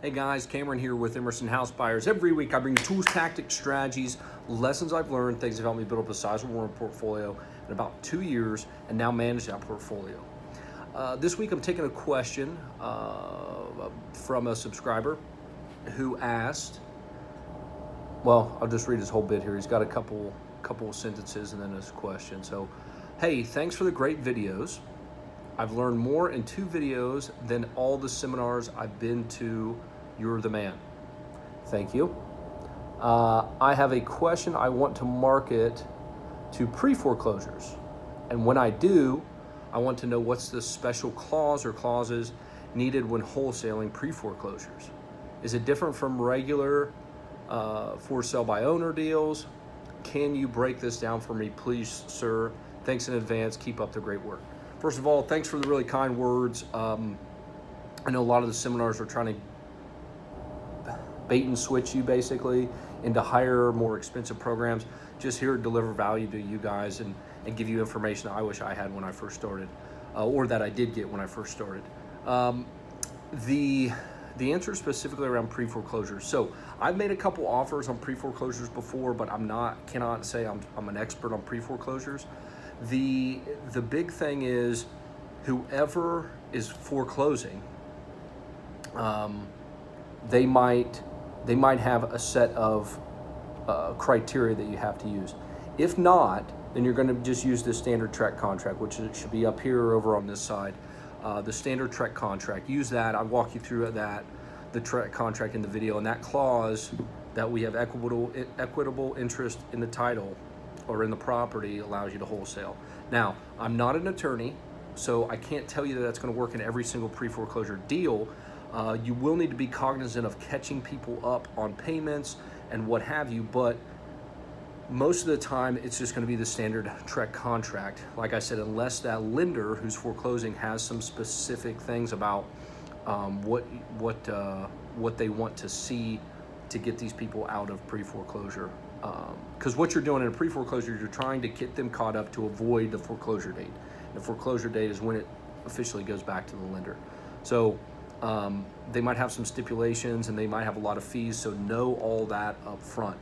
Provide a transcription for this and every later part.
Hey guys, Cameron here with Emerson House Buyers. Every week I bring you tools, tactics, strategies, lessons I've learned, things that helped me build up a sizable portfolio in about 2 years and now manage that portfolio. This week I'm taking a question from a subscriber who asked, well, I'll just read his whole bit here. He's got a couple of sentences and then his question. So, hey, thanks for the great videos. I've learned more in 2 videos than all the seminars I've been to. You're the man. Thank you. I have a question I want to market to pre-foreclosures. And when I do, I want to know what's the special clause or clauses needed when wholesaling pre-foreclosures. Is it different from regular for sale by owner deals? Can you break this down for me, please, sir? Thanks in advance. Keep up the great work. First of all, thanks for the really kind words. I know a lot of the seminars are trying to bait and switch you basically into higher, more expensive programs. Just here to deliver value to you guys and give you information I wish I had when I first started, or that I did get when I first started. The answer specifically around pre-foreclosures. So I've made a couple offers on pre-foreclosures before, but cannot say I'm an expert on pre-foreclosures. The big thing is whoever is foreclosing, they might have a set of criteria that you have to use. If not, then you're going to just use the standard TREC contract, which should be up here or over on this side. The standard TREC contract. Use that. I'll walk you through that, the TREC contract in the video, and that clause that we have equitable interest in the title or in the property allows you to wholesale. Now, I'm not an attorney, so I can't tell you that that's going to work in every single pre-foreclosure deal. You will need to be cognizant of catching people up on payments and what have you, but most of the time it's just going to be the standard TREC contract. Like I said, unless that lender who's foreclosing has some specific things about what they want to see to get these people out of pre-foreclosure. Because what you're doing in a pre-foreclosure, you're trying to get them caught up to avoid the foreclosure date. The foreclosure date is when it officially goes back to the lender. So they might have some stipulations and they might have a lot of fees, so know all that up front.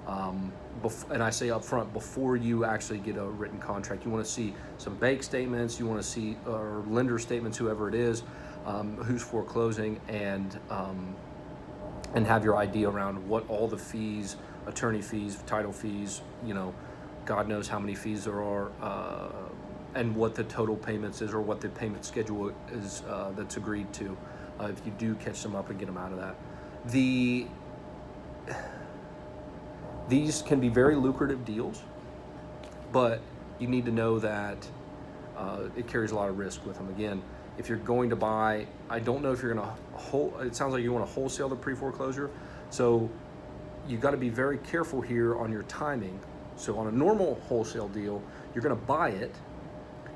And I say up front before you actually get a written contract. You want to see some bank statements, you want to see or lender statements, whoever it is, who's foreclosing, and have your idea around what all the fees, attorney fees, title fees, God knows how many fees there are, and what the total payments is or what the payment schedule is that's agreed to. If you do catch them up and get them out of that. These can be very lucrative deals, but you need to know that it carries a lot of risk with them. Again, if you're going to buy, I don't know if you're going to it sounds like you want to wholesale the pre-foreclosure, so you got to be very careful here on your timing. So on a normal wholesale deal, you're going to buy it,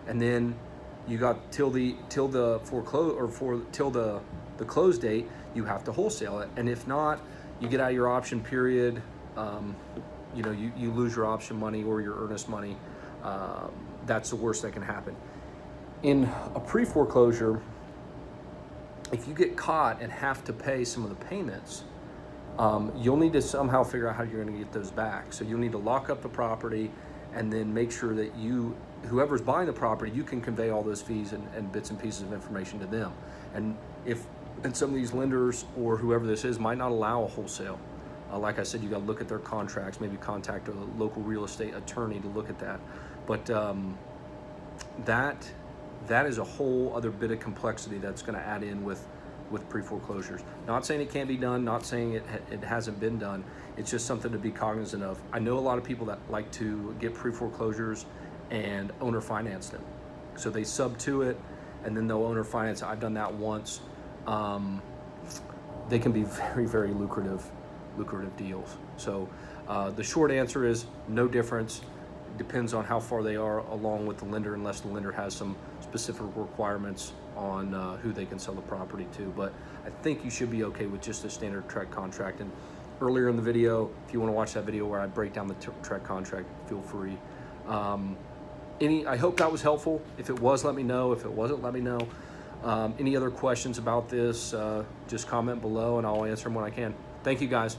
and then you got till the close date, you have to wholesale it. And if not, you get out of your option period. You lose your option money or your earnest money. That's the worst that can happen. In a pre-foreclosure, if you get caught and have to pay some of the payments, you'll need to somehow figure out how you're going to get those back. So you'll need to lock up the property and then make sure that whoever's buying the property, you can convey all those fees and bits and pieces of information to them. And some of these lenders or whoever this is might not allow a wholesale. Like I said, you got to look at their contracts, maybe contact a local real estate attorney to look at that. But that is a whole other bit of complexity that's going to add in with pre-foreclosures. Not saying it can't be done, not saying it hasn't been done. It's just something to be cognizant of. I know a lot of people that like to get pre-foreclosures and owner finance them. So they sub to it and then they'll owner finance. I've done that once. They can be very, very lucrative deals. So the short answer is no difference. It depends on how far they are along with the lender, unless the lender has some specific requirements on who they can sell the property to. But I think you should be okay with just a standard TREC contract. And earlier in the video, if you want to watch that video where I break down the TREC contract, feel free. I hope that was helpful. If it was, let me know. If it wasn't, let me know. Any other questions about this, just comment below and I'll answer them when I can. Thank you, guys.